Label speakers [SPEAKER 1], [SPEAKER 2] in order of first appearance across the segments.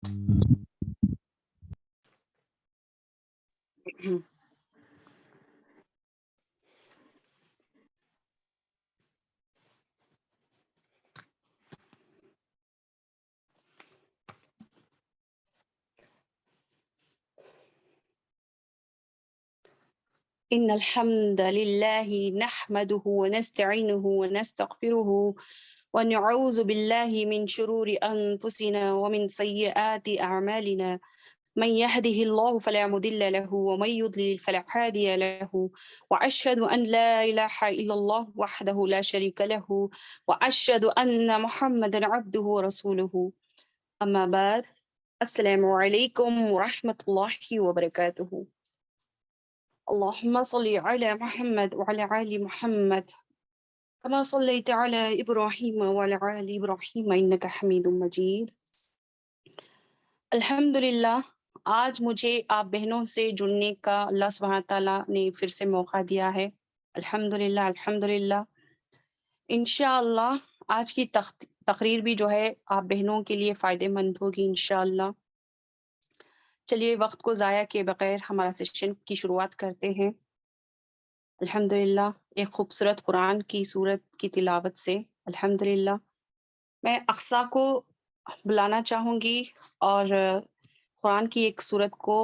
[SPEAKER 1] إن الحمد لله نحمده ونستعينه ونستغفره ونعوذ بالله من شرور أنفسنا ومن سيئات أعمالنا من يهده الله فلا مضل له ومن يضلل فلا هادي له وأشهد أن لا إله إلا الله وحده لا شريك له وأشهد أن محمدا عبده ورسوله أما بعد السلام عليكم ورحمة الله وبركاته. اللهم صل على محمد وعلى آل محمد كما صليت على إبراهيم وعلى آل إبراهيم إنك حميد مجيد. الحمدللہ آج مجھے آپ بہنوں سے جڑنے کا اللہ سبحانہ تعالیٰ نے پھر سے موقع دیا ہے. الحمدللہ الحمدللہ. انشاءاللہ آج کی تقریر بھی جو ہے آپ بہنوں کے لیے فائدہ مند ہوگی انشاءاللہ. چلیے وقت کو ضائع کیے بغیر ہمارا سیشن کی شروعات کرتے ہیں. الحمدللہ ایک خوبصورت قرآن کی سورت کی تلاوت سے. الحمدللہ میں اقصیٰ کو بلانا چاہوں گی اور قرآن کی ایک سورت کو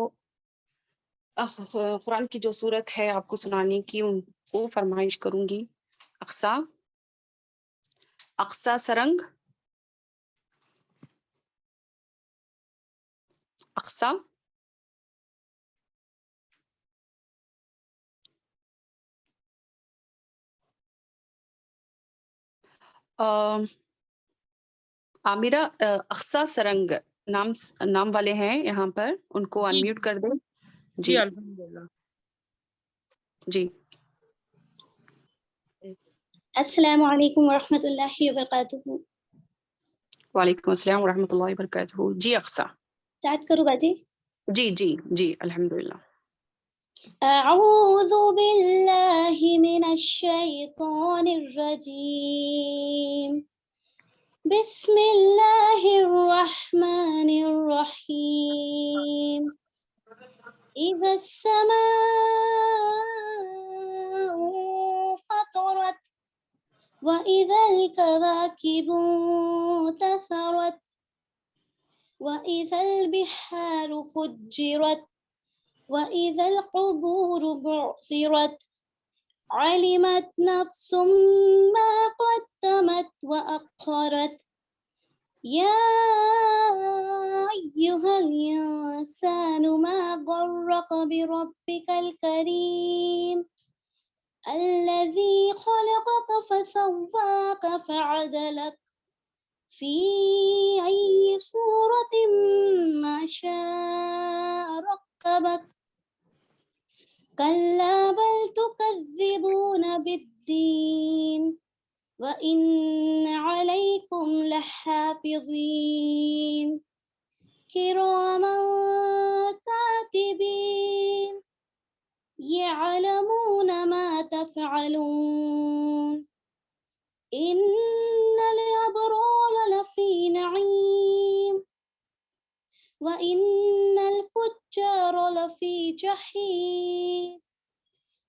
[SPEAKER 1] قرآن کی جو سورت ہے آپ کو سنانے کی ان کو فرمائش کروں گی. اقصیٰ اقصیٰ سرنگ اقصیٰ عامرہ اقصیٰ سرنگ نام والے ہیں یہاں پر، ان کو انمیوٹ کر دیں. جی
[SPEAKER 2] الحمدللہ.
[SPEAKER 1] جی
[SPEAKER 3] السلام علیکم ورحمۃ اللہ وبرکاتہ.
[SPEAKER 1] وعلیکم السلام ورحمۃ اللہ وبرکاتہ. جی اقصیٰ
[SPEAKER 3] اسٹارٹ کروں باجی؟
[SPEAKER 1] جی جی جی الحمدللہ.
[SPEAKER 3] اعوذ باللہ من الشیطان الرجیم. بسم اللہ الرحمن الرحیم. اذا السماء فطرت وإذا الكواكب انتثرت وإذا البحار فجرت وإذا القبور بعثرت علمت نفس ما قدمت وأخرت يا أيها الإنسان ما غرك بربك الكريم الذي خلقك فسواك فعدلك في أي صورة ما شاء ركبك كلا بل تكذبون بالدين وإن عليكم لحافظين كراما كاتبين يعلمون ما تفعلون إن الأبرار لفي نعيم وإن الفجار لفي جحيم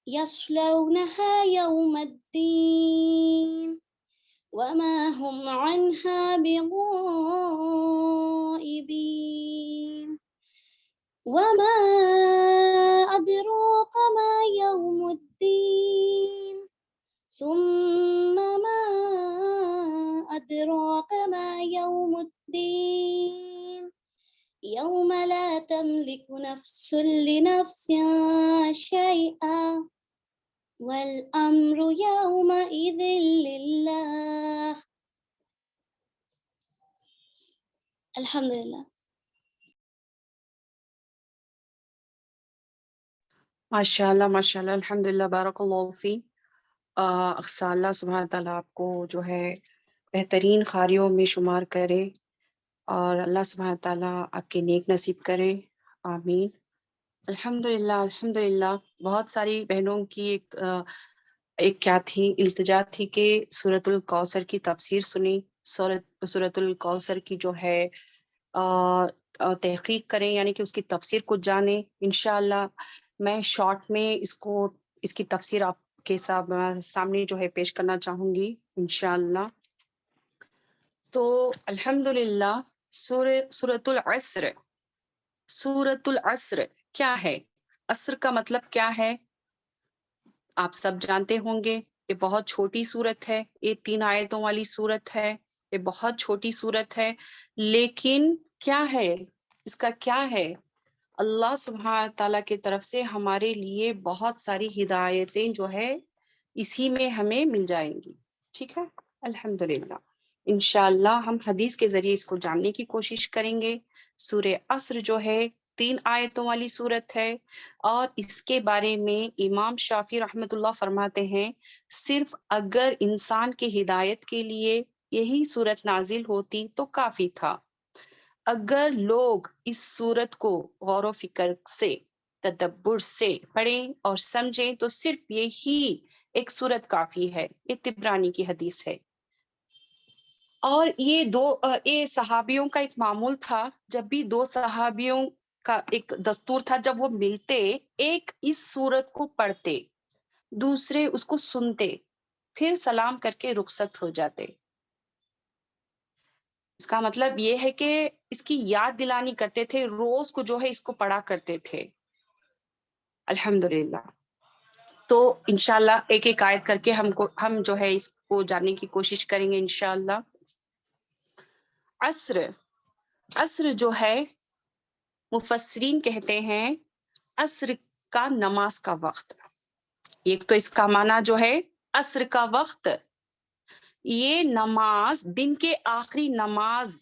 [SPEAKER 3] يصلونها يوم الدين وما هم عنها بغائبين وما أدراك ما يوم الدين ثم ما أدراك ما يوم الدين يوم لا تملك نفس لنفس شيئا والأمر يومئذ لله. الحمد لله.
[SPEAKER 1] ماشاء اللہ ماشاء اللہ الحمدللہ بارک اللہ فی. اقصیٰ اللہ سبحانہ تعالیٰ آپ کو جو ہے بہترین قاریوں میں شمار کرے اور اللہ سبحانہ تعالیٰ آپ کے نیک نصیب کرے. آمین. الحمدللہ الحمدللہ. بہت ساری بہنوں کی ایک کیا تھی التجا تھی کہ سورۃ الکوثر کی تفسیر سنی. سورۃ الکوثر کی جو ہے تحقیق کریں، یعنی کہ اس کی تفسیر کو جانیں. انشاءاللہ میں شارٹ میں اس کی تفسیر آپ کے سامنے جو ہے پیش کرنا چاہوں گی انشاءاللہ. تو الحمدللہ سورۃ العصر. سورۃ العصر کیا ہے؟ عصر کا مطلب کیا ہے؟ آپ سب جانتے ہوں گے. یہ بہت چھوٹی سورت ہے، یہ 3 آیتوں والی سورت ہے، یہ بہت چھوٹی سورت ہے، لیکن کیا ہے اس کا؟ کیا ہے؟ اللہ سبحانہ تعالیٰ کی طرف سے ہمارے لیے بہت ساری ہدایتیں جو ہے اسی میں ہمیں مل جائیں گی. ٹھیک ہے، الحمدللہ. انشاءاللہ ہم حدیث کے ذریعے اس کو جاننے کی کوشش کریں گے. سورہ عصر جو ہے 3 آیتوں والی سورت ہے، اور اس کے بارے میں امام شافعی رحمۃ اللہ فرماتے ہیں صرف اگر انسان کی ہدایت کے لیے یہی سورت نازل ہوتی تو کافی تھا. اگر لوگ اس سورت کو غور و فکر سے، تدبر سے پڑھیں اور سمجھیں تو صرف یہی ایک سورت کافی ہے. یہ طبرانی کی حدیث ہے. اور یہ صحابیوں کا ایک معمول تھا. جب بھی 2 صحابیوں کا ایک دستور تھا، جب وہ ملتے ایک اس سورت کو پڑھتے، دوسرے اس کو سنتے، پھر سلام کر کے رخصت ہو جاتے. اس کا مطلب یہ ہے کہ اس کی یاد دلانی کرتے تھے، روز کو جو ہے اس کو پڑھا کرتے تھے. الحمدللہ. تو انشاءاللہ ایک ایک آیت کر کے ہم جو ہے اس کو جاننے کی کوشش کریں گے انشاءاللہ. عصر. عصر جو ہے مفسرین کہتے ہیں عصر کا نماز کا وقت. ایک تو اس کا معنی جو ہے عصر کا وقت، یہ نماز دن کے آخری نماز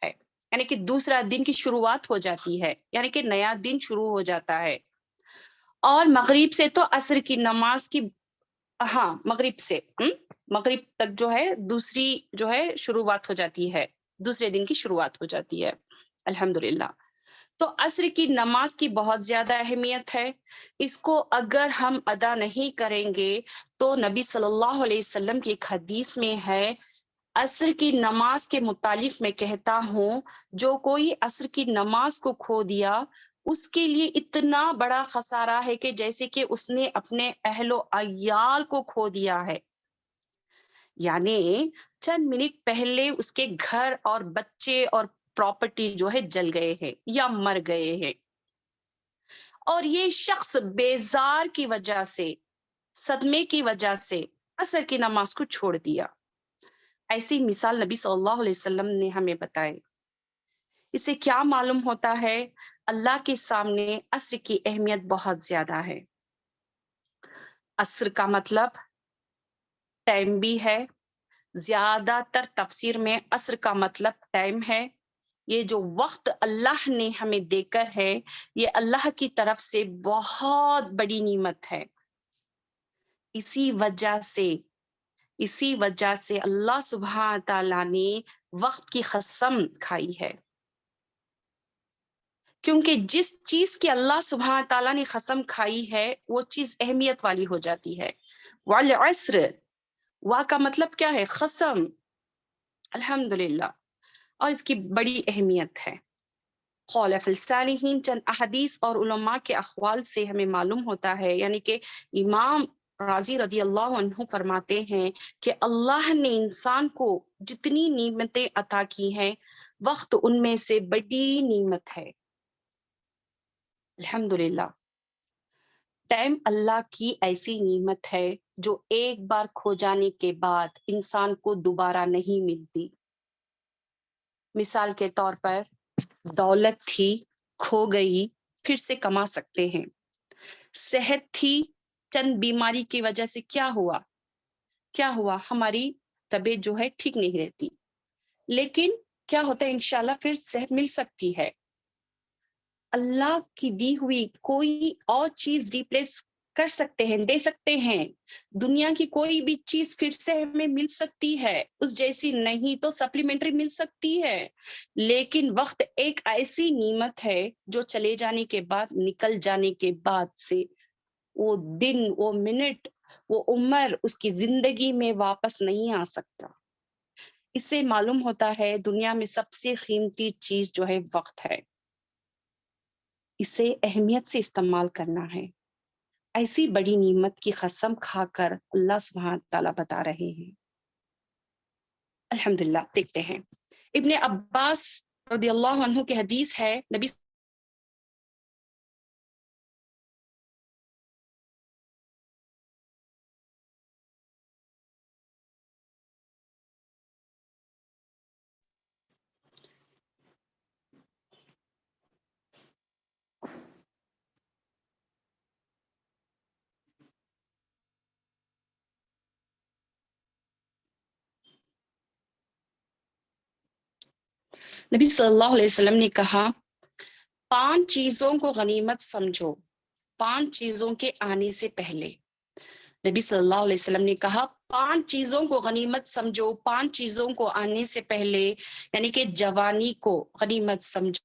[SPEAKER 1] ہے، یعنی کہ دوسرا دن کی شروعات ہو جاتی ہے، یعنی کہ نیا دن شروع ہو جاتا ہے. اور مغرب سے تو عصر کی نماز کی مغرب سے مغرب تک جو ہے دوسری جو ہے شروعات ہو جاتی ہے، دوسرے دن کی شروعات ہو جاتی ہے. الحمدللہ. تو عصر کی نماز کی بہت زیادہ اہمیت ہے. اس کو اگر ہم ادا نہیں کریں گے تو نبی صلی اللہ علیہ وسلم کی ایک حدیث میں ہے، عصر کی نماز کے متعلق میں کہتا ہوں جو کوئی عصر کی نماز کو کھو دیا اس کے لیے اتنا بڑا خسارہ ہے کہ جیسے کہ اس نے اپنے اہل و عیال کو کھو دیا ہے. یعنی چند منٹ پہلے اس کے گھر اور بچے اور پراپرٹی جو ہے جل گئے ہیں یا مر گئے ہیں، اور یہ شخص بیزار کی وجہ سے، صدمے کی وجہ سے عصر کی نماز کو چھوڑ دیا. ایسی مثال نبی صلی اللہ علیہ وسلم نے ہمیں بتائے. اس سے کیا معلوم ہوتا ہے؟ اللہ کے سامنے عصر کی اہمیت بہت زیادہ ہے. عصر کا مطلب ٹائم بھی ہے. زیادہ تر تفسیر میں عصر کا مطلب ٹائم ہے. یہ جو وقت اللہ نے ہمیں دے کر ہے، یہ اللہ کی طرف سے بہت بڑی نعمت ہے. اسی وجہ سے اللہ سبحانہ تعالیٰ نے وقت کی قسم کھائی ہے، کیونکہ جس چیز کی اللہ سبحانہ تعالیٰ نے قسم کھائی ہے وہ چیز اہمیت والی ہو جاتی ہے. والعصر، وا کا مطلب کیا ہے؟ قسم. الحمدللہ. اور اس کی بڑی اہمیت ہے. خلف الصالحین چند احادیث اور علماء کے اقوال سے ہمیں معلوم ہوتا ہے، یعنی کہ امام راضی رضی اللہ عنہ فرماتے ہیں کہ اللہ نے انسان کو جتنی نعمتیں عطا کی ہیں، وقت ان میں سے بڑی نعمت ہے. الحمدللہ. ٹائم اللہ کی ایسی نعمت ہے جو ایک بار کھو جانے کے بعد انسان کو دوبارہ نہیں ملتی. مثال کے طور پر دولت تھی، کھو گئی، پھر سے کما سکتے ہیں. صحت تھی، چند بیماری کی وجہ سے کیا ہوا ہماری طبیعت جو ہے ٹھیک نہیں رہتی، لیکن کیا ہوتا ہے انشاءاللہ پھر صحت مل سکتی ہے. اللہ کی دی ہوئی کوئی اور چیز ریپلیس کر سکتے ہیں، دے سکتے ہیں. دنیا کی کوئی بھی چیز پھر سے ہمیں مل سکتی ہے، اس جیسی نہیں تو سپلیمنٹری مل سکتی ہے، لیکن وقت ایک ایسی نعمت ہے جو چلے جانے کے بعد، نکل جانے کے بعد سے وہ دن، وہ منٹ، وہ عمر اس کی زندگی میں واپس نہیں آ سکتا. اس سے معلوم ہوتا ہے دنیا میں سب سے قیمتی چیز جو ہے وقت ہے. اسے اہمیت سے استعمال کرنا ہے. ایسی بڑی نعمت کی قسم کھا کر اللہ سبحانہ تعالیٰ بتا رہے ہیں. الحمدللہ. دیکھتے ہیں ابن عباس رضی اللہ عنہ کی حدیث ہے، نبی صلی اللہ علیہ وسلم نے کہا 5 چیزوں کو غنیمت سمجھو 5 چیزوں کے آنے سے پہلے. نبی صلی اللہ علیہ وسلم نے کہا 5 چیزوں کو غنیمت سمجھو 5 چیزوں کو آنے سے پہلے، یعنی کہ جوانی کو غنیمت سمجھو.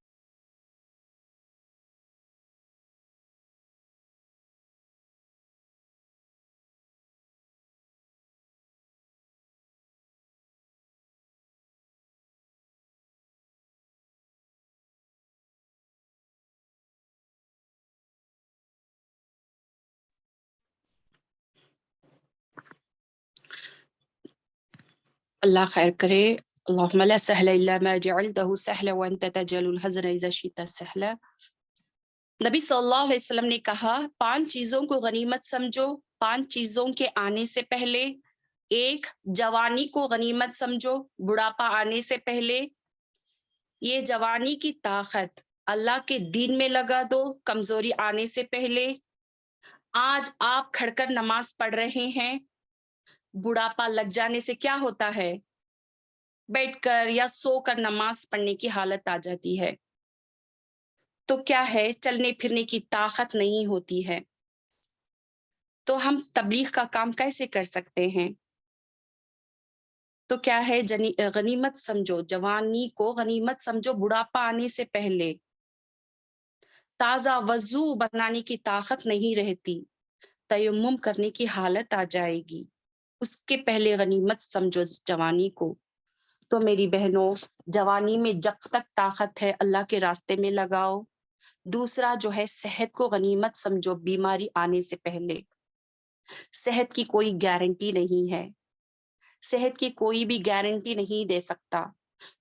[SPEAKER 1] اللہ خیر کرے. اللهم لا سهل الا ما جعلته سهلا وانت تجعل الحزن اذا شئت سهلا. نبی صلی اللہ علیہ وسلم نے کہا 5 چیزوں کو غنیمت سمجھو 5 چیزوں کے آنے سے پہلے. 1 جوانی کو غنیمت سمجھو بڑھاپا آنے سے پہلے. یہ جوانی کی طاقت اللہ کے دین میں لگا دو کمزوری آنے سے پہلے. آج آپ کھڑ کر نماز پڑھ رہے ہیں، بڑھاپا لگ جانے سے کیا ہوتا ہے؟ بیٹھ کر یا سو کر نماز پڑھنے کی حالت آ جاتی ہے. تو کیا ہے، چلنے پھرنے کی طاقت نہیں ہوتی ہے. تو ہم تبلیغ کا کام کیسے کر سکتے ہیں؟ تو کیا ہے، غنیمت سمجھو جوانی کو غنیمت سمجھو بڑھاپا آنے سے پہلے. تازہ وضو بنانے کی طاقت نہیں رہتی، تیمم کرنے کی حالت آ جائے گی، اس کے پہلے غنیمت سمجھو جوانی کو. تو میری بہنوں، جوانی میں جب تک طاقت ہے اللہ کے راستے میں لگاؤ. دوسرا جو ہے صحت کو غنیمت سمجھو بیماری آنے سے پہلے. صحت کی کوئی گارنٹی نہیں ہے، صحت کی کوئی بھی گارنٹی نہیں دے سکتا،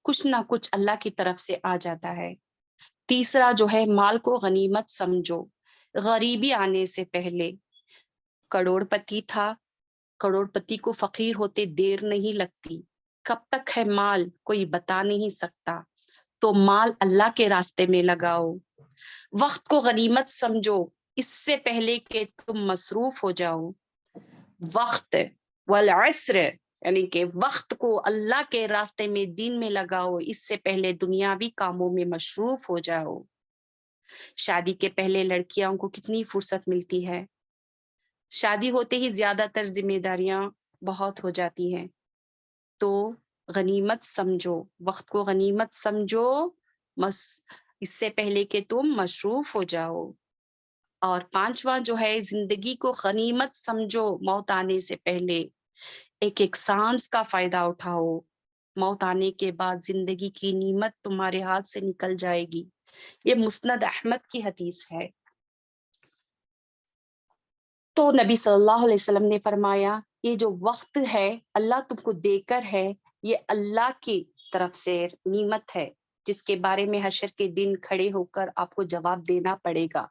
[SPEAKER 1] کچھ نہ کچھ اللہ کی طرف سے آ جاتا ہے. تیسرا جو ہے مال کو غنیمت سمجھو غریبی آنے سے پہلے. کروڑ پتی تھا، کروڑ پتی کو فقیر ہوتے دیر نہیں لگتی. کب تک ہے مال کوئی بتا نہیں سکتا، تو مال اللہ کے راستے میں لگاؤ. وقت کو غنیمت سمجھو اس سے پہلے کہ تم مصروف ہو جاؤ. وقت والعصر یعنی کہ وقت کو اللہ کے راستے میں دین میں لگاؤ اس سے پہلے دنیاوی کاموں میں مصروف ہو جاؤ. شادی کے پہلے لڑکیوں کو کتنی فرصت ملتی ہے، شادی ہوتے ہی زیادہ تر ذمہ داریاں بہت ہو جاتی ہیں. تو غنیمت سمجھو، وقت کو غنیمت سمجھو اس سے پہلے کہ تم مصروف ہو جاؤ. اور 5واں جو ہے زندگی کو غنیمت سمجھو موت آنے سے پہلے. ایک سانس کا فائدہ اٹھاؤ، موت آنے کے بعد زندگی کی نعمت تمہارے ہاتھ سے نکل جائے گی. یہ مسند احمد کی حدیث ہے. تو نبی صلی اللہ علیہ وسلم نے فرمایا یہ جو وقت ہے اللہ تم کو دے کر ہے، یہ اللہ کی طرف سے نعمت ہے جس کے بارے میں حشر کے دن کھڑے ہو کر آپ کو جواب دینا پڑے گا.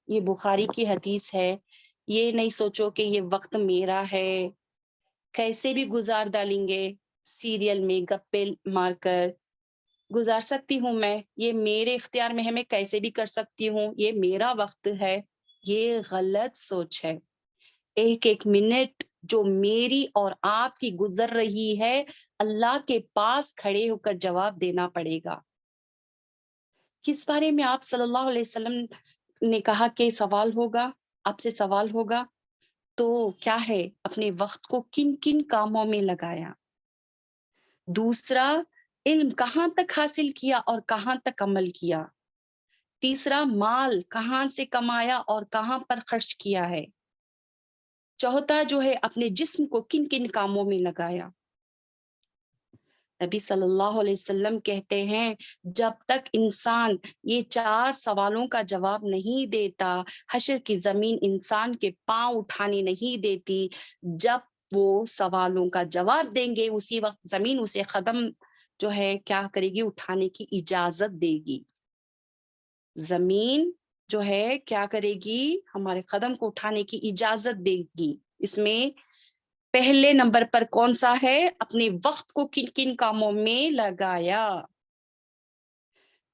[SPEAKER 1] یہ بخاری کی حدیث ہے. یہ نہیں سوچو کہ یہ وقت میرا ہے، کیسے بھی گزار ڈالیں گے، سیریل میں گپے مار کر گزار سکتی ہوں میں، یہ میرے اختیار میں ہے، میں کیسے بھی کر سکتی ہوں، یہ میرا وقت ہے. یہ غلط سوچ ہے. ایک ایک منٹ جو میری اور آپ کی گزر رہی ہے اللہ کے پاس کھڑے ہو کر جواب دینا پڑے گا. کس بارے میں آپ صلی اللہ علیہ وسلم نے کہا کہ سوال ہوگا، آپ سے سوال ہوگا. تو کیا ہے، اپنے وقت کو کن کن کاموں میں لگایا. دوسرا علم کہاں تک حاصل کیا اور کہاں تک عمل کیا. تیسرا مال کہاں سے کمایا اور کہاں پر خرچ کیا ہے. چوتھا جو ہے اپنے جسم کو کن کن کاموں میں لگایا. نبی صلی اللہ علیہ وسلم کہتے ہیں جب تک انسان یہ 4 سوالوں کا جواب نہیں دیتا، حشر کی زمین انسان کے پاؤں اٹھانے نہیں دیتی. جب وہ سوالوں کا جواب دیں گے اسی وقت زمین اسے قدم جو ہے کیا کرے گی، اٹھانے کی اجازت دے گی. زمین جو ہے کیا کرے گی، ہمارے قدم کو اٹھانے کی اجازت دے گی. اس میں پہلے نمبر پر کون سا ہے، اپنے وقت کو کن کن کاموں میں لگایا.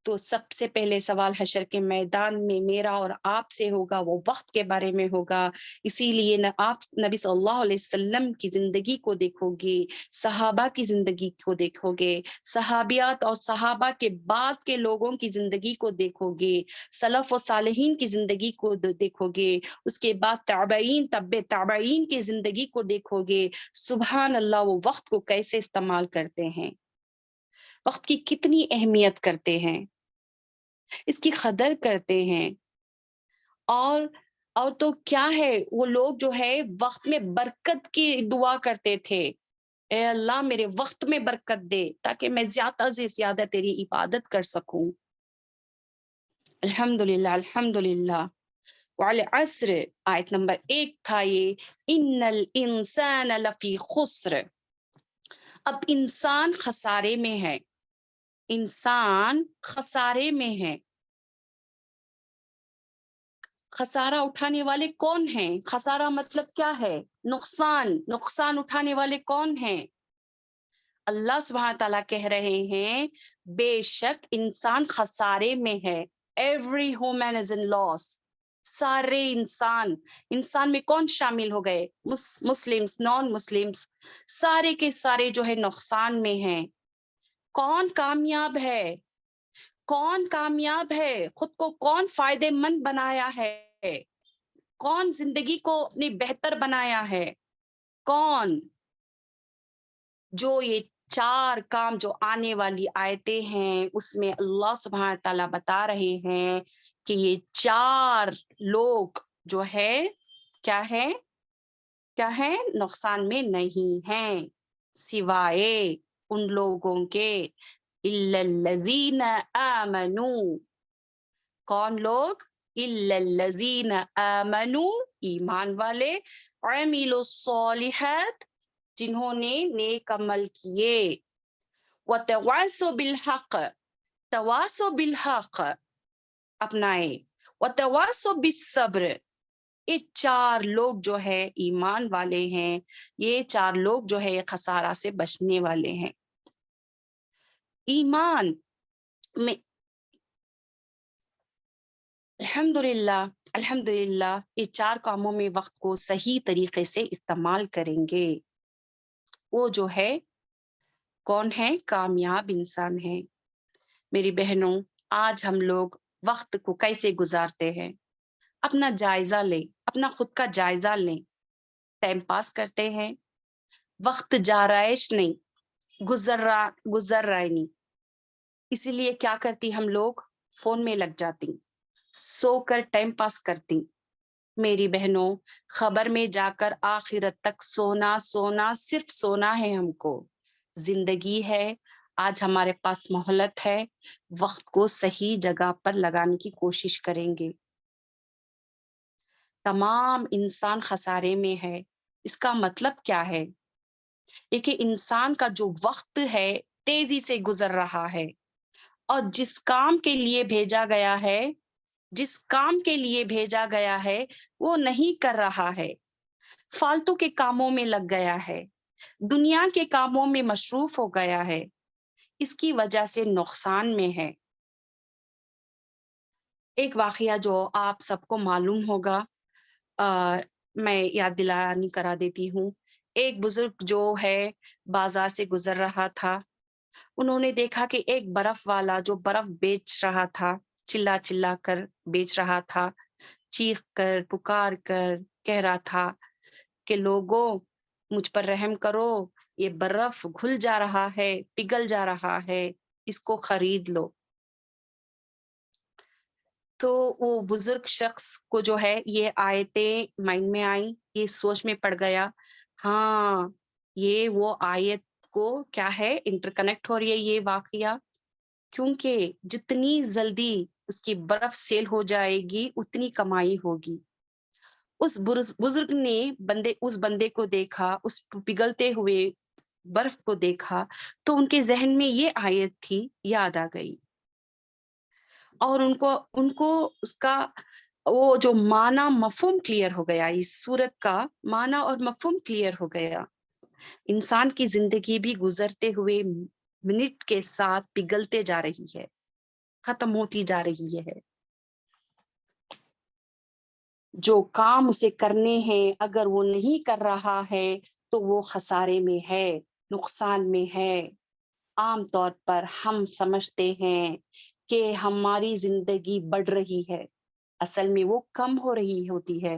[SPEAKER 1] تو سب سے پہلے سوال حشر کے میدان میں میرا اور آپ سے ہوگا، وہ وقت کے بارے میں ہوگا. اسی لیے آپ نبی صلی اللہ علیہ وسلم کی زندگی کو دیکھو گے، صحابہ کی زندگی کو دیکھو گے، صحابیات اور صحابہ کے بعد کے لوگوں کی زندگی کو دیکھو گے، سلف و صالحین کی زندگی کو دیکھو گے، اس کے بعد تابعین تابعین کی زندگی کو دیکھو گے. سبحان اللہ، وہ وقت کو کیسے استعمال کرتے ہیں، وقت کی کتنی اہمیت کرتے ہیں، اس کی قدر کرتے ہیں. اور تو کیا ہے، وہ لوگ جو ہے وقت میں برکت کی دعا کرتے تھے. اے اللہ میرے وقت میں برکت دے تاکہ میں زیادہ سے زیادہ تیری عبادت کر سکوں. الحمدللہ الحمدللہ. والعصر آیت نمبر 1 تھا یہ، ان الانسان لفی خسر. اب انسان خسارے میں ہے، انسان خسارے میں ہے. خسارہ اٹھانے والے کون ہیں، خسارہ مطلب کیا ہے، نقصان اٹھانے والے کون ہیں. اللہ سبحانہ تعالیٰ کہہ رہے ہیں بے شک انسان خسارے میں ہے. Every human is in loss. سارے انسان میں کون شامل ہو گئے، مسلمس نان مسلمس، سارے کے سارے جو ہے نقصان میں ہیں. کون کامیاب ہے، کون کامیاب ہے، خود کو کون فائدے مند بنایا ہے، کون زندگی کو اپنی بہتر بنایا ہے، کون. جو یہ 4 کام جو آنے والی آیتیں ہیں اس میں اللہ سبحانہ تعالیٰ بتا رہے ہیں کہ یہ 4 لوگ جو ہے کیا ہے نقصان میں نہیں ہیں، سوائے ان لوگوں کے الا الذین آمنوا. کون لوگ، الا الذین آمنوا، ایمان والے، عملوا الصالحات، جنہوں نے نیک عمل کیے، وتواصوا بالحق، تواصوا بالحق اپنائے، وتواصوا بالصبر. یہ 4 لوگ جو ہے ایمان والے ہیں، یہ 4 لوگ جو ہے خسارہ سے بچنے والے ہیں. ایمان میں الحمدللہ یہ 4 کاموں میں وقت کو صحیح طریقے سے استعمال کریں گے، وہ جو ہے کون ہے، کامیاب انسان ہے. میری بہنوں، آج ہم لوگ وقت کو کیسے گزارتے ہیں، اپنا جائزہ لیں، اپنا خود کا جائزہ لیں. ٹائم پاس کرتے ہیں، وقت جارائش نہیں، گزر رہا نہیں. اسی لیے کیا کرتی ہم لوگ، فون میں لگ جاتی، سو کر ٹائم پاس کرتی. میری بہنوں، خبر میں جا کر آخرت تک سونا صرف سونا ہے. ہم کو زندگی ہے، آج ہمارے پاس مہلت ہے، وقت کو صحیح جگہ پر لگانے کی کوشش کریں گے. تمام انسان خسارے میں ہے، اس کا مطلب کیا ہے، یہ کہ انسان کا جو وقت ہے تیزی سے گزر رہا ہے، اور جس کام کے لیے بھیجا گیا ہے وہ نہیں کر رہا ہے، فالتو کے کاموں میں لگ گیا ہے، دنیا کے کاموں میں مصروف ہو گیا ہے، اس کی وجہ سے نقصان میں ہے. ایک واقعہ جو آپ سب کو معلوم ہوگا، میں یاد دلانی کرا دیتی ہوں. ایک بزرگ جو ہے بازار سے گزر رہا تھا، انہوں نے دیکھا کہ ایک برف والا جو برف بیچ رہا تھا، چلا کر بیچ رہا تھا، چیخ کر پکار کر کہہ رہا تھا کہ لوگوں مجھ پر رحم کرو، یہ برف گھل جا رہا ہے، پگھل جا رہا ہے، اس کو خرید لو. تو وہ بزرگ شخص کو جو ہے یہ آیتیں مائنڈ میں آئیں، یہ سوچ میں پڑ گیا، ہاں یہ وہ آیت کو کیا ہے انٹر کنیکٹ ہو رہی ہے یہ واقعہ، کیونکہ جتنی جلدی اس کی برف سیل ہو جائے گی اتنی کمائی ہوگی۔ اس بزرگ نے اس بندے کو دیکھا، اس پگھلتے ہوئے برف کو دیکھا، تو ان کے ذہن میں یہ آیت تھی، یاد آ گئی، اور ان کو اس کا وہ جو معنی مفہوم کلیئر ہو گیا، اس صورت کا معنی اور مفہوم کلیئر ہو گیا۔ انسان کی زندگی بھی گزرتے ہوئے منٹ کے ساتھ پگھلتے جا رہی ہے، ختم ہوتی جا رہی ہے۔ جو کام اسے کرنے ہیں اگر وہ نہیں کر رہا ہے تو وہ خسارے میں ہے، نقصان میں ہے۔ عام طور پر ہم سمجھتے ہیں کہ ہماری زندگی بڑھ رہی ہے، اصل میں وہ کم ہو رہی ہوتی ہے۔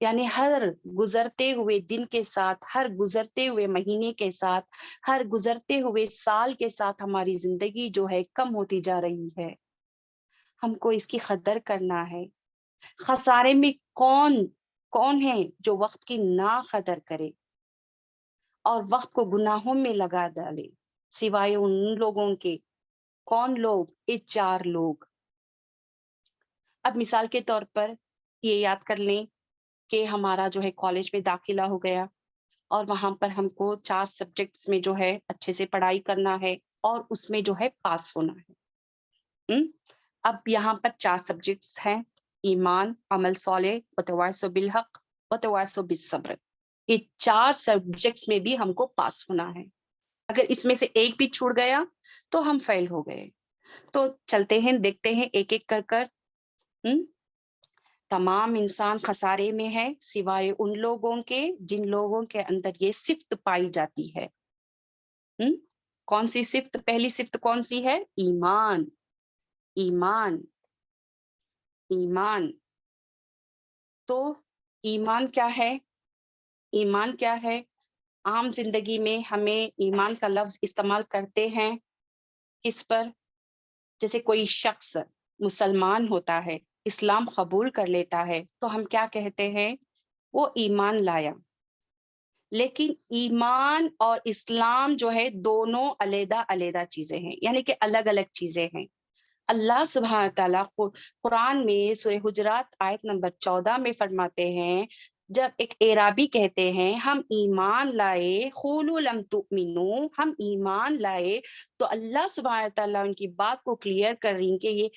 [SPEAKER 1] یعنی ہر گزرتے ہوئے دن کے ساتھ، ہر گزرتے ہوئے مہینے کے ساتھ، ہر گزرتے ہوئے سال کے ساتھ ہماری زندگی جو ہے کم ہوتی جا رہی ہے۔ ہم کو اس کی قدر کرنا ہے۔ خسارے میں کون ہے جو وقت کی نا قدر کرے اور وقت کو گناہوں میں لگا ڈالے، سوائے ان لوگوں کے۔ کون لوگ؟ یہ 4 لوگ۔ اب مثال کے طور پر یہ یاد کر لیں کہ ہمارا جو ہے کالج میں داخلہ ہو گیا اور وہاں پر ہم کو 4 سبجیکٹس میں جو ہے اچھے سے پڑھائی کرنا ہے اور اس میں جو ہے پاس ہونا ہے۔ اب یہاں پر 4 سبجیکٹس ہیں، ایمان، عمل صالح، وتواصوا بالحق، وتواصوا بالصبر۔ یہ 4 سبجیکٹس میں بھی ہم کو پاس ہونا ہے۔ اگر اس میں سے ایک بھی چھوٹ گیا تو ہم فیل ہو گئے۔ تو چلتے ہیں، دیکھتے ہیں ایک ایک کر تمام انسان خسارے میں ہے سوائے ان لوگوں کے جن لوگوں کے اندر یہ صفت پائی جاتی ہے۔ کون سی صفت؟ پہلی صفت کون سی ہے؟ ایمان۔ ایمان، ایمان۔ تو ایمان کیا ہے؟ ایمان کیا ہے؟ عام زندگی میں ہمیں ایمان کا لفظ استعمال کرتے ہیں کس پر؟ جیسے کوئی شخص مسلمان ہوتا ہے، اسلام قبول کر لیتا ہے تو ہم کیا کہتے ہیں؟ وہ ایمان لایا۔ لیکن ایمان اور اسلام جو ہے دونوں علیحدہ علیحدہ چیزیں ہیں، یعنی کہ الگ الگ چیزیں ہیں۔ اللہ سبحانہ تعالیٰ قرآن میں سورہ حجرات آیت نمبر 14 میں فرماتے ہیں، جب ایک اعرابی کہتے ہیں ہم ایمان لائے، قولوا لم تؤمنوا، ہم ایمان لائے، تو اللہ سبحانہ تعالیٰ ان کی بات کو کلیئر کر رہی ہیں کہ یہ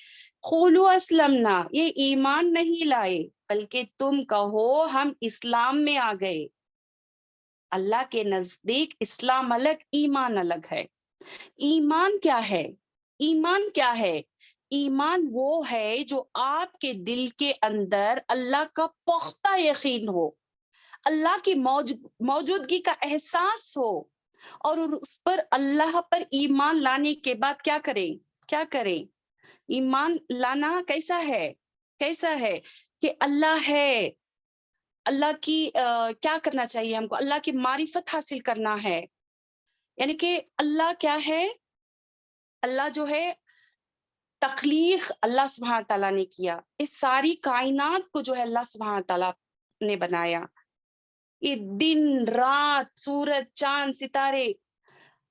[SPEAKER 1] قولوا اسلمنا، یہ ایمان نہیں لائے بلکہ تم کہو ہم اسلام میں آ گئے۔ اللہ کے نزدیک اسلام الگ، ایمان الگ ہے۔ ایمان کیا ہے؟ ایمان کیا ہے؟ ایمان وہ ہے جو آپ کے دل کے اندر اللہ کا پختہ یقین ہو، اللہ کی موجودگی کا احساس ہو، اور اس پر اللہ پر ایمان لانے کے بعد کیا کریں؟ کیا کریں؟ ایمان لانا کیسا ہے؟ کیسا ہے کہ اللہ ہے، اللہ کی کیا کرنا چاہیے ہم کو؟ اللہ کی معرفت حاصل کرنا ہے۔ یعنی کہ اللہ کیا ہے؟ اللہ جو ہے تخلیق اللہ سبحانہ تعالیٰ نے کیا، اس ساری کائنات کو جو ہے اللہ سبحانہ تعالیٰ نے بنایا، یہ دن رات، سورج چاند ستارے،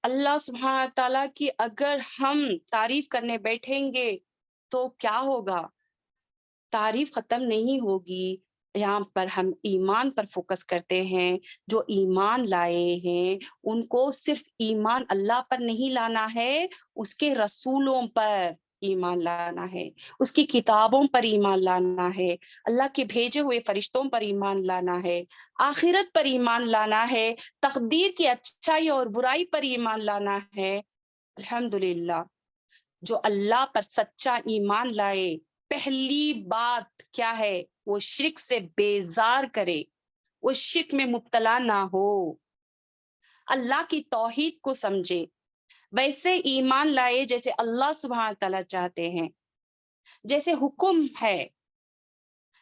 [SPEAKER 1] اللہ سبحانہ تعالیٰ کی اگر ہم تعریف کرنے بیٹھیں گے تو کیا ہوگا؟ تعریف ختم نہیں ہوگی۔ یہاں پر ہم ایمان پر فوکس کرتے ہیں۔ جو ایمان لائے ہیں ان کو صرف ایمان اللہ پر نہیں لانا ہے، اس کے رسولوں پر ایمان لانا ہے، اس کی کتابوں پر ایمان لانا ہے، اللہ کے بھیجے ہوئے فرشتوں پر ایمان لانا ہے، آخرت پر ایمان لانا ہے، تقدیر کی اچھائی اور برائی پر ایمان لانا ہے۔ الحمدللہ، جو اللہ پر سچا ایمان لائے، پہلی بات کیا ہے؟ وہ شرک سے بیزار کرے، وہ شرک میں مبتلا نہ ہو، اللہ کی توحید کو سمجھے، ویسے ایمان لائے جیسے اللہ سبحانہ تعالیٰ چاہتے ہیں، جیسے حکم ہے،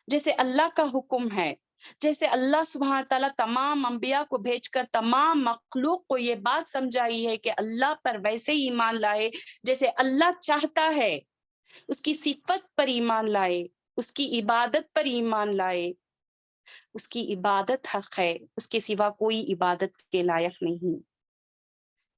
[SPEAKER 1] جیسے اللہ کا حکم ہے، جیسے اللہ سبحانہ تعالیٰ تمام انبیاء کو بھیج کر تمام مخلوق کو یہ بات سمجھائی ہے کہ اللہ پر ویسے ہی ایمان لائے جیسے اللہ چاہتا ہے، اس کی صفت پر ایمان لائے، اس کی عبادت پر ایمان لائے۔ اس کی عبادت حق ہے، اس کے سوا کوئی عبادت کے لائق نہیں۔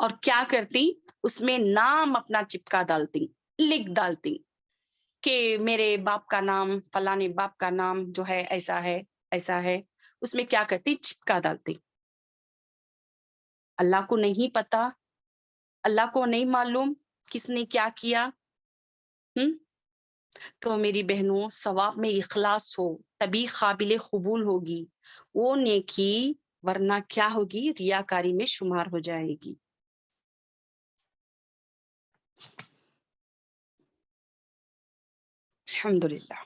[SPEAKER 1] اور کیا کرتی؟ اس میں نام اپنا چپکا ڈالتی، لکھ ڈالتی کہ میرے باپ کا نام، فلانے باپ کا نام جو ہے ایسا ہے ایسا ہے، اس میں کیا کرتی؟ چپکا ڈالتی۔ اللہ کو نہیں پتا، اللہ کو نہیں معلوم کس نے کیا کیا۔ تو میری بہنوں، ثواب میں اخلاص ہو تبھی قابل قبول ہوگی وہ نیکی، ورنہ کیا ہوگی؟ ریاکاری میں شمار ہو جائے گی۔ الحمدللہ۔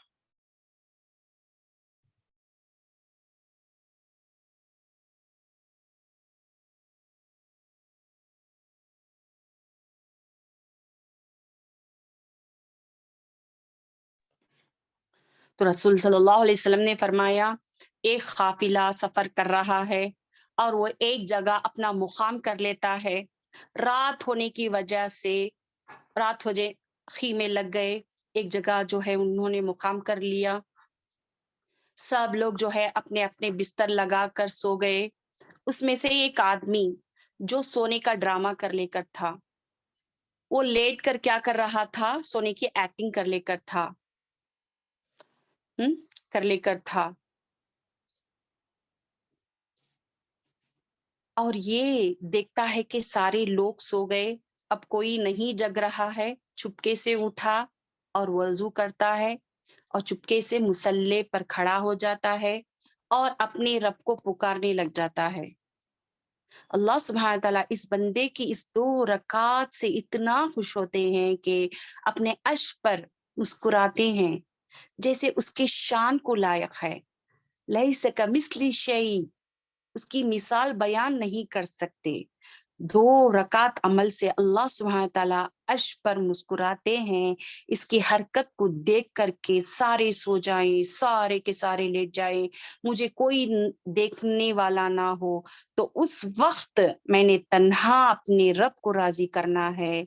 [SPEAKER 1] تو رسول صلی اللہ علیہ وسلم نے فرمایا، ایک قافلہ سفر کر رہا ہے اور وہ ایک جگہ اپنا مقام کر لیتا ہے، رات ہونے کی وجہ سے رات ہو جائے، خیمے لگ گئے، ایک جگہ جو ہے انہوں نے مقام کر لیا، سب لوگ جو ہے اپنے اپنے بستر لگا کر سو گئے۔ اس میں سے ایک آدمی جو سونے کا ڈرامہ کر لے کر تھا، وہ لیٹ کر کیا کر رہا تھا؟ سونے کی ایکٹنگ کر لے کر تھا، کر لے کر تھا۔ اور یہ دیکھتا ہے کہ سارے لوگ سو گئے، اب کوئی نہیں جگ رہا ہے، چپکے سے اٹھا اور وضو کرتا ہے اور چپکے سے مصلے پر کھڑا ہو جاتا ہے اور اپنے رب کو پکارنے لگ جاتا ہے۔ اللہ سبحانہ تعالیٰ اس بندے کی اس 2 رکعات سے اتنا خوش ہوتے ہیں کہ اپنے عرش پر مسکراتے ہیں، جیسے اس کے شان کو لائق ہے۔ لیس کمثلہ شیء، اس کی مثال بیان نہیں کر سکتے۔ 2 رکعت عمل سے اللہ سبحانہ تعالیٰ عرش پر مسکراتے ہیں، اس کی حرکت کو دیکھ کر کے سارے سو جائیں، سارے کے سارے لیٹ جائیں، مجھے کوئی دیکھنے والا نہ ہو، تو اس وقت میں نے تنہا اپنے رب کو راضی کرنا ہے۔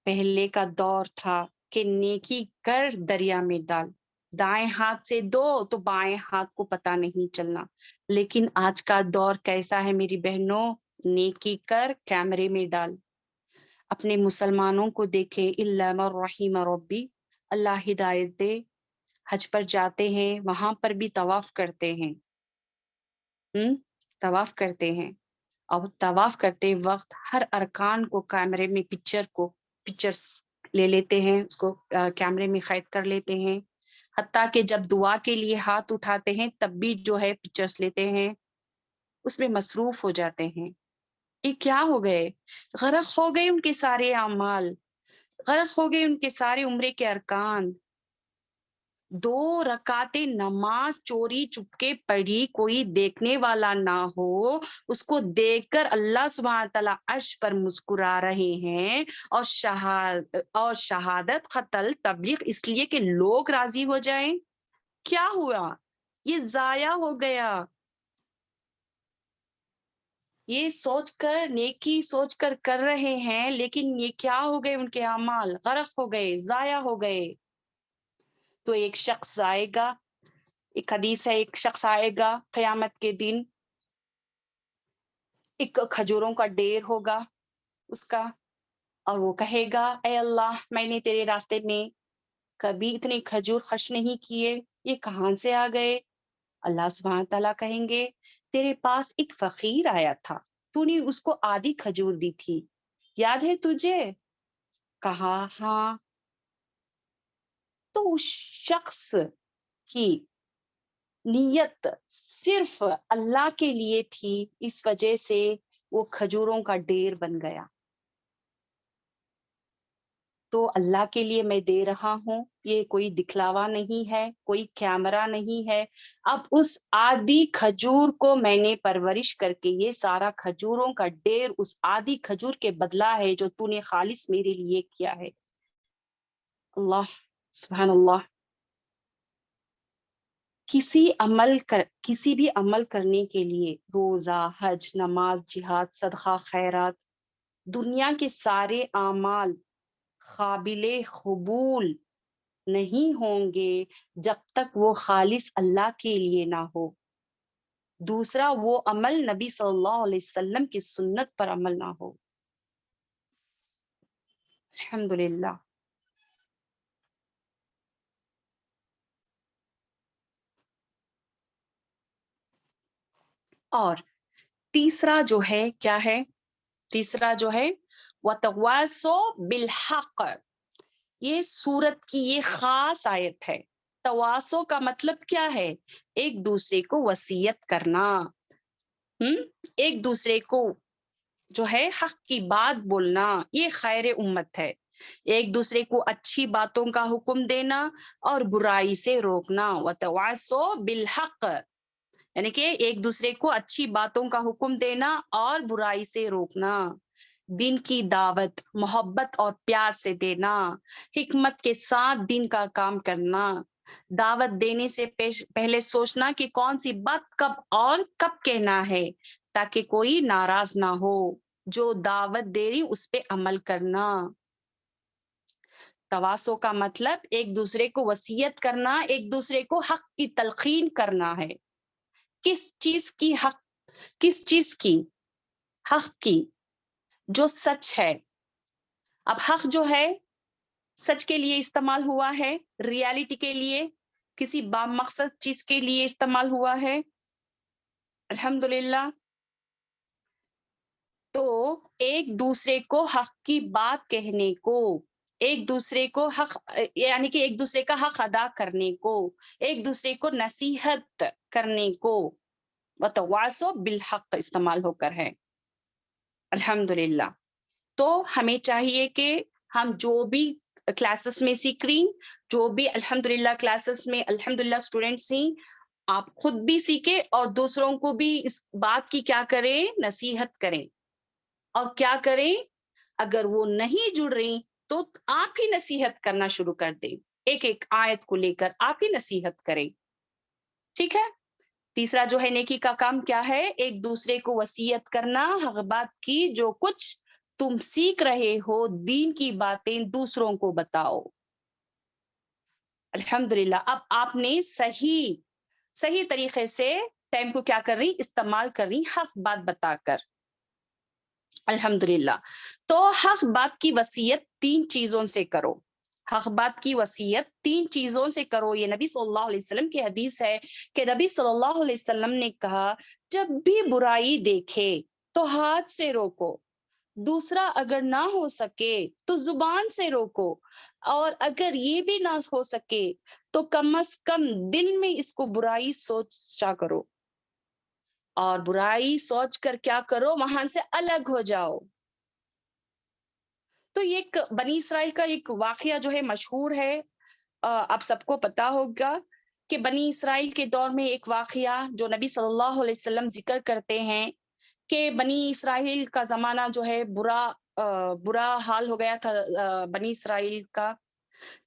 [SPEAKER 1] پہلے کا دور تھا کہ نیکی کر دریا میں ڈال، دائیں ہاتھ سے دو تو بائیں ہاتھ کو پتہ نہیں چلنا، لیکن آج کا دور کیسا ہے میری بہنوں؟ نیکی کر کیمرے میں ڈال۔ اپنے مسلمانوں کو دیکھیں، الا من رحم ربی، اللہ ہدایت دے، حج پر جاتے ہیں وہاں پر بھی طواف کرتے ہیں، طواف کرتے ہیں، اور طواف کرتے وقت ہر ارکان کو کیمرے میں پکچرز لے لیتے ہیں، اس کو کیمرے میں قید کر لیتے ہیں، حتیٰ کہ جب دعا کے لیے ہاتھ اٹھاتے ہیں تب بھی جو ہے پکچرز لیتے ہیں، اس میں مصروف ہو جاتے ہیں۔ یہ کیا ہو گئے؟ غرق ہو گئے ان کے سارے اعمال، غرق ہو گئے ان کے سارے عمرے کے ارکان۔ 2 رکعت نماز چوری چپکے پڑھی، کوئی دیکھنے والا نہ ہو، اس کو دیکھ کر اللہ سبحانہ تعالیٰ عرش پر مسکرا رہے ہیں، اور شہادت قتل تبلیغ اس لیے کہ لوگ راضی ہو جائیں۔ کیا ہوا؟ یہ ضائع ہو گیا۔ یہ سوچ کر، نیکی سوچ کر کر رہے ہیں، لیکن یہ کیا ہو گئے؟ ان کے اعمال غرق ہو گئے، ضائع ہو گئے۔ تو ایک شخص آئے گا، ایک حدیث ہے، ایک شخص آئے گا قیامت کے دن، ایک کھجوروں کا ڈھیر ہوگا اس کا، اور وہ کہے گا، اے اللہ، میں نے تیرے راستے میں کبھی اتنے کھجور خرچ نہیں کیے، یہ کہاں سے آ گئے؟ اللہ سبحانہ تعالیٰ کہیں گے، تیرے پاس ایک فقیر آیا تھا، تو نے اس کو آدھی کھجور دی تھی، یاد ہے تجھے؟ کہا ہاں۔ تو اس شخص کی نیت صرف اللہ کے لیے تھی، اس وجہ سے وہ کھجوروں کا ڈھیر بن گیا۔ تو اللہ کے لیے میں دے رہا ہوں، یہ کوئی دکھلاوا نہیں ہے، کوئی کیمرہ نہیں ہے۔ اب اس آدھی کھجور کو میں نے پرورش کر کے یہ سارا کھجوروں کا ڈھیر اس آدھی کھجور کے بدلہ ہے جو تو نے خالص میرے لیے کیا ہے۔ اللہ سبحان اللہ۔ کسی بھی عمل کرنے کے لیے، روزہ، حج، نماز، جہاد، صدقہ، خیرات، دنیا کے سارے اعمال قابل قبول نہیں ہوں گے جب تک وہ خالص اللہ کے لیے نہ ہو۔ دوسرا وہ عمل نبی صلی اللہ علیہ وسلم کی سنت پر عمل نہ ہو. الحمدللہ. اور تیسرا جو ہے کیا ہے؟ تیسرا جو ہے وَتَوَاصَوْا بِالْحَقِّ. یہ سورت کی یہ خاص آیت ہے. تواصو کا مطلب کیا ہے؟ ایک دوسرے کو وصیت کرنا، ایک دوسرے کو جو ہے حق کی بات بولنا. یہ خیر امت ہے. ایک دوسرے کو اچھی باتوں کا حکم دینا اور برائی سے روکنا. وَتَوَاصَوْا بِالْحَقِّ یعنی کہ ایک دوسرے کو اچھی باتوں کا حکم دینا اور برائی سے روکنا. دین کی دعوت محبت اور پیار سے دینا، حکمت کے ساتھ دین کا کام کرنا. دعوت دینے سے پہلے سوچنا کہ کون سی بات کب اور کب کہنا ہے تاکہ کوئی ناراض نہ ہو. جو دعوت دے رہی اس پہ عمل کرنا. تواصو کا مطلب ایک دوسرے کو وصیت کرنا، ایک دوسرے کو حق کی تلقین کرنا ہے. کس چیز کی حق؟ کس چیز کی؟ حق کی، جو سچ ہے. اب حق جو ہے سچ کے لیے استعمال ہوا ہے، ریالٹی کے لیے، کسی با مقصد چیز کے لیے استعمال ہوا ہے. الحمدللہ. تو ایک دوسرے کو حق کی بات کہنے کو، ایک دوسرے کو حق یعنی کہ ایک دوسرے کا حق ادا کرنے کو، ایک دوسرے کو نصیحت کرنے کو وَتَوَاصَوْا بِالْحَقِّ استعمال ہو کر ہے. الحمدللہ. تو ہمیں چاہیے کہ ہم جو بھی کلاسز میں سیکھ رہی، جو بھی الحمدللہ کلاسز میں الحمدللہ اسٹوڈینٹس ہیں، آپ خود بھی سیکھیں اور دوسروں کو بھی اس بات کی کیا کریں؟ نصیحت کریں. اور کیا کریں؟ اگر وہ نہیں جڑ رہی تو آپ ہی نصیحت کرنا شروع کر دیں. ایک ایک آیت کو لے کر آپ ہی نصیحت کریں. ٹھیک ہے. تیسرا جو ہے نیکی کا کام کیا ہے؟ ایک دوسرے کو وصیت کرنا حق بات کی. جو کچھ تم سیکھ رہے ہو دین کی باتیں دوسروں کو بتاؤ. الحمدللہ. اب آپ نے صحیح طریقے سے ٹائم کو کیا کر رہی؟ استعمال کر رہی حق بات بتا کر. الحمدللہ. تو حق بات کی وصیت 3 چیزوں سے کرو. حق بات کی وصیت 3 چیزوں سے کرو. یہ نبی صلی اللہ علیہ وسلم کی حدیث ہے کہ نبی صلی اللہ علیہ وسلم نے کہا جب بھی برائی دیکھے تو ہاتھ سے روکو. دوسرا اگر نہ ہو سکے تو زبان سے روکو. اور اگر یہ بھی نہ ہو سکے تو کم از کم دل میں اس کو برائی سوچا کرو. اور برائی سوچ کر کیا کرو؟ وہاں سے الگ ہو جاؤ. تو یہ ایک بنی اسرائیل کا ایک واقعہ جو ہے مشہور ہے، آپ سب کو پتا ہوگا کہ بنی اسرائیل کے دور میں ایک واقعہ جو نبی صلی اللہ علیہ وسلم ذکر کرتے ہیں کہ بنی اسرائیل کا زمانہ جو ہے برا حال ہو گیا تھا. بنی اسرائیل کا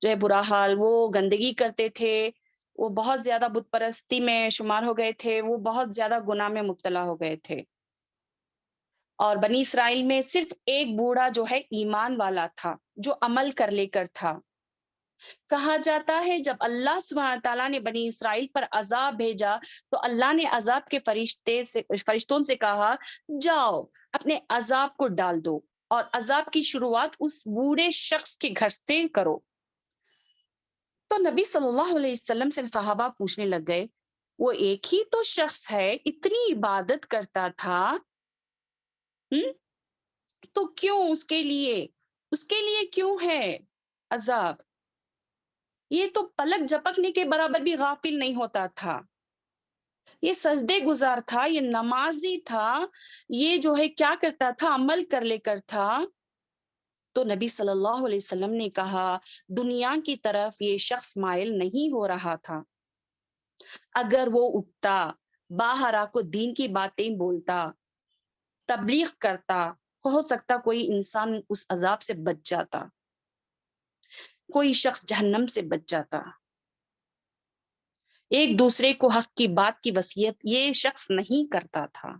[SPEAKER 1] جو ہے برا حال، وہ گندگی کرتے تھے، وہ بہت زیادہ بت پرستی میں شمار ہو گئے تھے، وہ بہت زیادہ گناہ میں مبتلا ہو گئے تھے. اور بنی اسرائیل میں صرف ایک بوڑھا جو ہے ایمان والا تھا، جو عمل کر لے کر تھا. کہا جاتا ہے جب اللہ سبحانہ تعالیٰ نے بنی اسرائیل پر عذاب بھیجا تو اللہ نے عذاب کے فرشتوں سے کہا جاؤ اپنے عذاب کو ڈال دو، اور عذاب کی شروعات اس بوڑھے شخص کے گھر سے کرو. تو نبی صلی اللہ علیہ وسلم سے صحابہ پوچھنے لگ گئے وہ ایک ہی تو شخص ہے، اتنی عبادت کرتا تھا، تو کیوں اس کے لیے کیوں ہے عذاب؟ یہ تو پلک جھپکنے کے برابر بھی غافل نہیں ہوتا تھا، یہ سجدے گزار تھا، یہ نمازی تھا، یہ جو ہے کیا کرتا تھا؟ عمل کر لے کر تھا. تو نبی صلی اللہ علیہ وسلم نے کہا دنیا کی طرف یہ شخص مائل نہیں ہو رہا تھا. اگر وہ اٹھتا، باہر آ کو دین کی باتیں بولتا، تبلیغ کرتا، ہو سکتا کوئی انسان اس عذاب سے بچ جاتا، کوئی شخص جہنم سے بچ جاتا. ایک دوسرے کو حق کی بات کی وصیت یہ شخص نہیں کرتا تھا.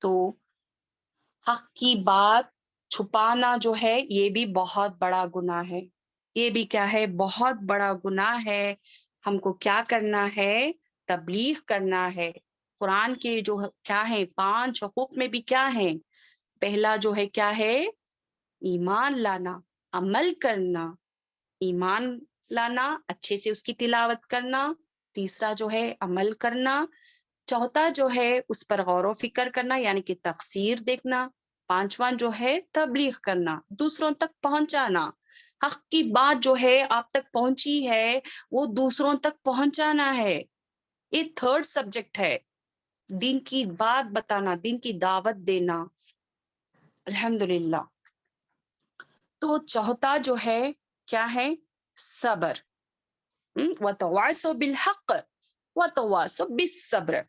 [SPEAKER 1] تو حق کی بات چھپانا جو ہے یہ بھی بہت بڑا گناہ ہے. یہ بھی کیا ہے؟ بہت بڑا گناہ ہے. ہم کو کیا کرنا ہے؟ تبلیغ کرنا ہے. قرآن کے جو کیا ہے 5 حقوق میں بھی کیا ہے؟ پہلا جو ہے کیا ہے؟ ایمان لانا، عمل کرنا. ایمان لانا، اچھے سے اس کی تلاوت کرنا. تیسرا جو ہے عمل کرنا. چوتھا جو ہے اس پر غور و فکر کرنا یعنی کہ تفسیر دیکھنا. پانچواں جو ہے تبلیغ کرنا، دوسروں تک پہنچانا. حق کی بات جو ہے آپ تک پہنچی ہے وہ دوسروں تک پہنچانا ہے. یہ تھرڈ سبجیکٹ ہے، دین کی بات بتانا، دین کی دعوت دینا. الحمدللہ. تو چوتھا جو ہے کیا ہے؟ صبر. وَتَوَاصَوْا بِالْحَقِّ وَتَوَاصَوْا بِالصَّبْرِ.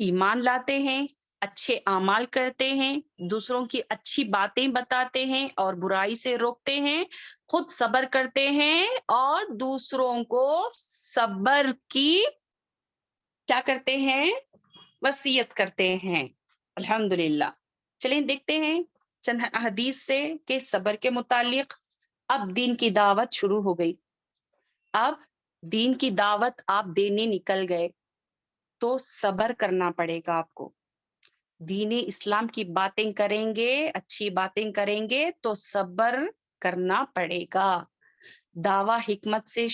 [SPEAKER 1] ایمان لاتے ہیں، اچھے اعمال کرتے ہیں، دوسروں کی اچھی باتیں بتاتے ہیں اور برائی سے روکتے ہیں، خود صبر کرتے ہیں اور دوسروں کو صبر کی کیا کرتے ہیں؟ وصیت کرتے ہیں. الحمدللہ. چلیں دیکھتے ہیں چند حدیث سے کہ صبر کے متعلق. اب دین کی دعوت شروع ہو گئی. اب دین کی دعوت آپ دینے نکل گئے تو صبر کرنا پڑے گا آپ کو. دین اسلام کی باتیں کریں گے، اچھی باتیں کریں گے تو صبر کرنا پڑے گا. دعویٰ حکمت سے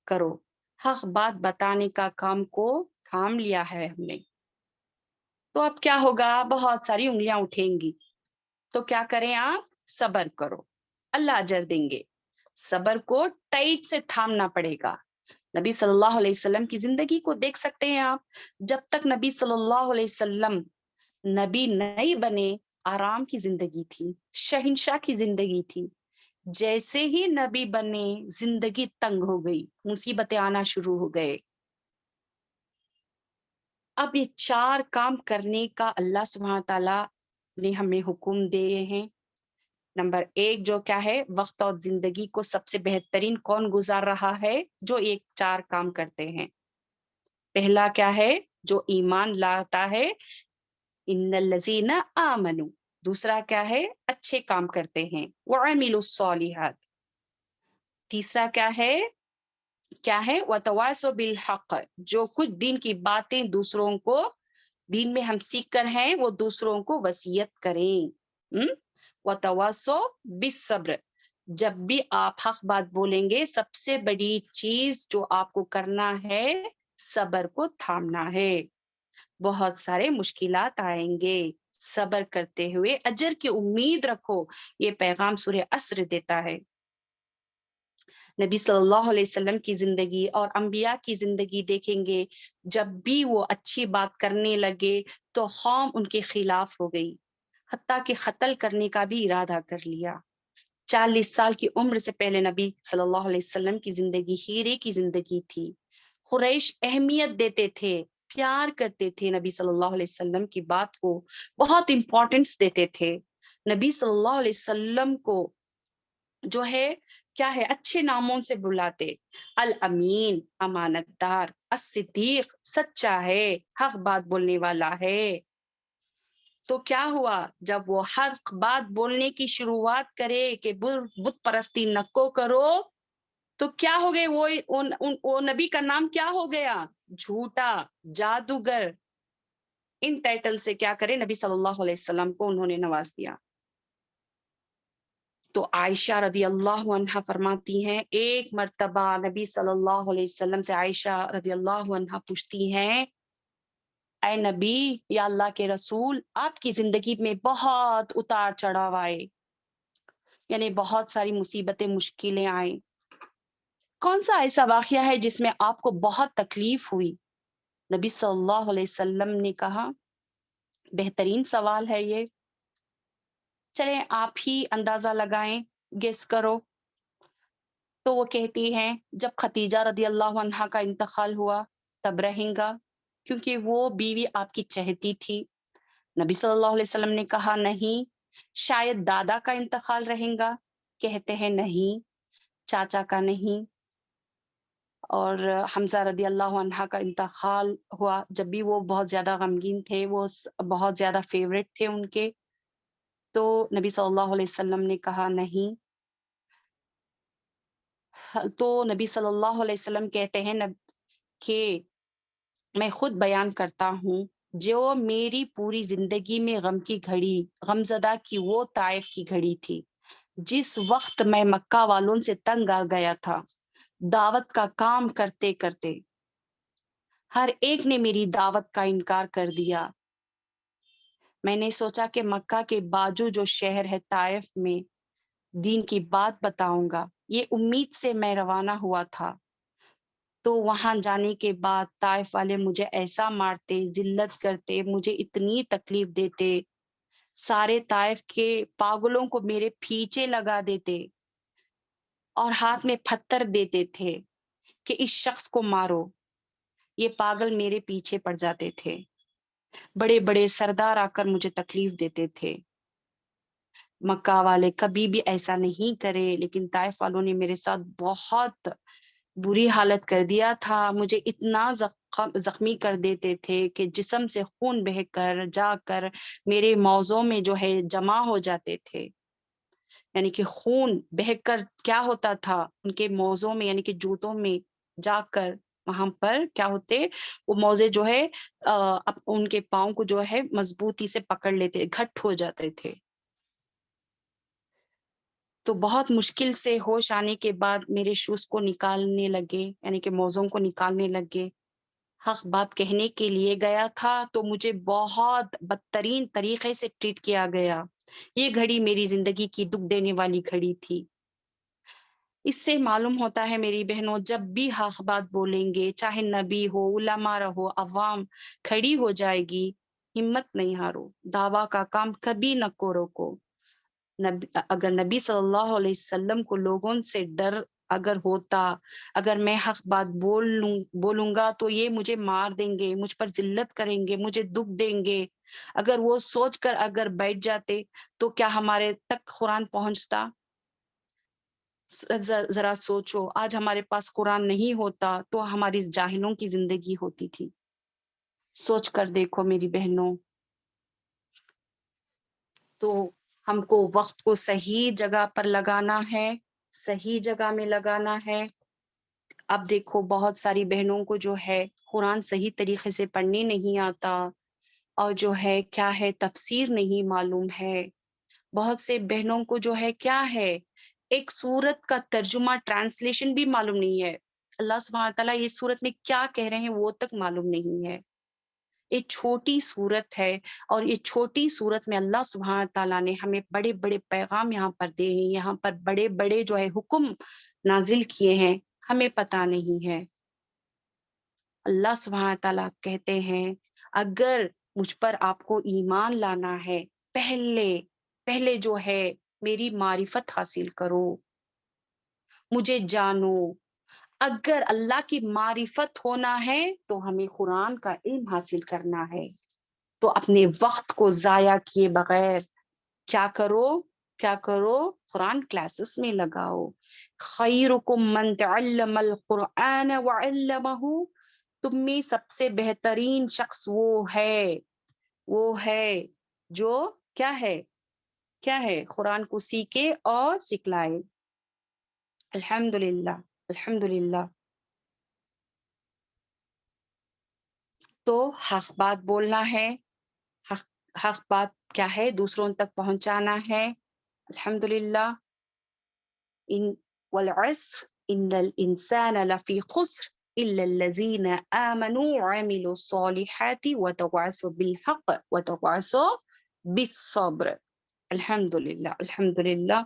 [SPEAKER 1] کرو. حق بات بتانے کا کام کو تھام لیا ہے ہم نے تو اب کیا ہوگا؟ بہت ساری انگلیاں اٹھیں گی. تو کیا کریں آپ؟ صبر کرو، اللہ اجر دیں گے. صبر کو ٹائٹ سے تھامنا پڑے گا. نبی صلی اللہ علیہ وسلم کی زندگی کو دیکھ سکتے ہیں آپ. جب تک نبی صلی اللہ علیہ وسلم نبی نہیں بنے آرام کی زندگی تھی، شہنشاہ کی زندگی تھی. جیسے ہی نبی بنے زندگی تنگ ہو گئی، مصیبتیں آنا شروع ہو گئے. اب یہ 4 کام کرنے کا اللہ سبحانہ تعالیٰ نے ہمیں حکم دیے ہیں. نمبر 1 جو کیا ہے؟ وقت اور زندگی کو سب سے بہترین کون گزار رہا ہے؟ جو 4 کام کرتے ہیں. پہلا کیا ہے؟ جو ایمان لاتا ہے، ان الذین آمنوا. دوسرا کیا ہے؟ اچھے کام کرتے ہیں، وعملوا الصالحات. تیسرا کیا ہے؟ وتواصوا بالحق. جو کچھ دین کی باتیں دوسروں کو دین میں ہم سیکھ کر ہیں وہ دوسروں کو وصیت کریں. وتواصوا بالصبر. جب بھی آپ حق بات بولیں گے سب سے بڑی چیز جو آپ کو کرنا ہے صبر کو تھامنا ہے. بہت سارے مشکلات آئیں گے، صبر کرتے ہوئے اجر کی امید رکھو. یہ پیغام سورہ عصر دیتا ہے. نبی صلی اللہ علیہ وسلم کی زندگی اور انبیاء کی زندگی دیکھیں گے، جب بھی وہ اچھی بات کرنے لگے تو قوم ان کے خلاف ہو گئی، حتیٰ کہ قتل کرنے کا بھی ارادہ کر لیا. 40 سال کی عمر سے پہلے نبی صلی اللہ علیہ وسلم کی زندگی ہیرے کی زندگی تھی. قریش اہمیت دیتے تھے، پیار کرتے تھے، نبی صلی اللہ علیہ وسلم کی بات کو بہت امپورٹنس دیتے تھے. نبی صلی اللہ علیہ وسلم کو جو ہے کیا ہے؟ اچھے ناموں سے بلاتے. الامین امانت دار، الصدیق سچا ہے، حق بات بولنے والا ہے. تو کیا ہوا جب وہ حق بات بولنے کی شروعات کرے کہ بت پرستی نکو کرو تو کیا ہو گئے؟ وہ نبی کا نام کیا ہو گیا؟ جھوٹا، جادوگر. ان ٹائٹل سے کیا کرے؟ نبی صلی اللہ علیہ وسلم کو انہوں نے نواز دیا. تو عائشہ رضی اللہ عنہا فرماتی ہیں ایک مرتبہ نبی صلی اللہ علیہ وسلم سے عائشہ رضی اللہ عنہا پوچھتی ہیں، اے نبی یا اللہ کے رسول، آپ کی زندگی میں بہت اتار چڑھاؤ آئے، یعنی بہت ساری مصیبتیں مشکلیں آئیں، کون سا ایسا واقعہ ہے جس میں آپ کو بہت تکلیف ہوئی؟ نبی صلی اللہ علیہ وسلم نے کہا، بہترین سوال ہے یہ، چلیں آپ ہی اندازہ لگائیں، گیس کرو. تو وہ کہتی ہیں جب ختیجہ رضی اللہ عنہا کا انتقال ہوا تب رہیں گا، کیونکہ وہ بیوی آپ کی چہتی تھی. نبی صلی اللہ علیہ وسلم نے کہا نہیں. شاید دادا کا انتقال رہیں گا، کہتے ہیں نہیں. چاچا کا نہیں. اور حمزہ رضی اللہ عنہ کا انتقال ہوا جب بھی وہ بہت زیادہ غمگین تھے، وہ بہت زیادہ فیوریٹ تھے ان کے. تو نبی صلی اللہ علیہ وسلم نے کہا نہیں. تو نبی صلی اللہ علیہ وسلم کہتے ہیں کہ میں خود بیان کرتا ہوں، جو میری پوری زندگی میں غم کی گھڑی، غمزدہ کی وہ طائف کی گھڑی تھی جس وقت میں مکہ والوں سے تنگ آ گیا تھا، دعوت کا کام کرتے کرتے ہر ایک نے میری دعوت کا انکار کر دیا۔ میں نے سوچا کہ مکہ کے باجو جو شہر ہے طائف میں دین کی بات بتاؤں گا، یہ امید سے میں روانہ ہوا تھا۔ تو وہاں جانے کے بعد طائف والے مجھے ایسا مارتے، ذلت کرتے، مجھے اتنی تکلیف دیتے، سارے طائف کے پاگلوں کو میرے پیچھے لگا دیتے اور ہاتھ میں پتھر دیتے تھے کہ اس شخص کو مارو۔ یہ پاگل میرے پیچھے پڑ جاتے تھے۔ بڑے بڑے سردار آ کر مجھے تکلیف دیتے تھے۔ مکہ والے کبھی بھی ایسا نہیں کرے، لیکن طائف والوں نے میرے ساتھ بہت بری حالت کر دیا تھا۔ مجھے اتنا زخمی کر دیتے تھے کہ جسم سے خون بہہ کر جا کر میرے موضوع میں جو ہے جمع ہو جاتے تھے، یعنی کہ خون بہہ کر کیا ہوتا تھا ان کے موضوع میں، یعنی کہ جوتوں میں جا کر وہاں پر کیا ہوتے، وہ موزے جو ہے ان کے پاؤں کو جو ہے مضبوطی سے پکڑ لیتے، گھٹ ہو جاتے تھے۔ تو بہت مشکل سے ہوش آنے کے بعد میرے شوز کو نکالنے لگے، یعنی کہ موزوں کو نکالنے لگے۔ حق بات کہنے کے لیے گیا تھا تو مجھے بہت بدترین طریقے سے ٹریٹ کیا گیا۔ یہ گھڑی میری زندگی کی دکھ دینے والی گھڑی تھی۔ اس سے معلوم ہوتا ہے میری بہنوں، جب بھی حق بات بولیں گے، چاہے نبی ہو، علماء رہو، عوام، کھڑی ہو جائے گی، ہمت نہیں ہارو، دعویٰ کا کام کبھی نہ کو روکو۔ اگر نبی صلی اللہ علیہ وسلم کو لوگوں سے ڈر اگر ہوتا، اگر میں حق بات بولوں گا تو یہ مجھے مار دیں گے، مجھ پر ذلت کریں گے، مجھے دکھ دیں گے، اگر وہ سوچ کر اگر بیٹھ جاتے تو کیا ہمارے تک قرآن پہنچتا؟ ذرا سوچو، آج ہمارے پاس قرآن نہیں ہوتا تو ہماری اس جاہلوں کی زندگی ہوتی تھی۔ سوچ کر دیکھو میری بہنوں۔ تو ہم کو وقت کو صحیح جگہ پر لگانا ہے، صحیح جگہ میں لگانا ہے۔ اب دیکھو بہت ساری بہنوں کو جو ہے قرآن صحیح طریقے سے پڑھنے نہیں آتا، اور جو ہے کیا ہے تفسیر نہیں معلوم ہے۔ بہت سے بہنوں کو جو ہے کیا ہے ایک سورت کا ترجمہ، ٹرانسلیشن بھی معلوم نہیں ہے۔ اللہ سبحانہ تعالیٰ یہ سورت میں کیا کہہ رہے ہیں وہ تک معلوم نہیں ہے۔ یہ چھوٹی سورت ہے، اور یہ چھوٹی سورت میں اللہ سبحانہ تعالیٰ نے ہمیں بڑے بڑے پیغام یہاں پر دے ہیں، یہاں پر بڑے بڑے جو ہے حکم نازل کیے ہیں، ہمیں پتہ نہیں ہے۔ اللہ سبحانہ تعالیٰ کہتے ہیں اگر مجھ پر آپ کو ایمان لانا ہے، پہلے جو ہے میری معرفت حاصل کرو، مجھے جانو۔ اگر اللہ کی معرفت ہونا ہے تو ہمیں قرآن کا علم حاصل کرنا ہے۔ تو اپنے وقت کو ضائع کیے بغیر کیا کرو قرآن کلاسز میں لگاؤ۔ خیرکم من تعلم القرآن وعلمہ، تم میں سب سے بہترین شخص وہ ہے جو کیا ہے قرآن کو سیکھے اور سکھلائے۔ الحمدللہ۔ تو حق بات بولنا ہے، حق بات کیا ہے دوسروں تک پہنچانا ہے۔ الحمدللہ۔ والعصر ان الانسان لفی خسر الا الذین آمنوا وعملوا الصالحات وتواصوا بالحق وتواصوا بالصبر۔ الحمدللہ۔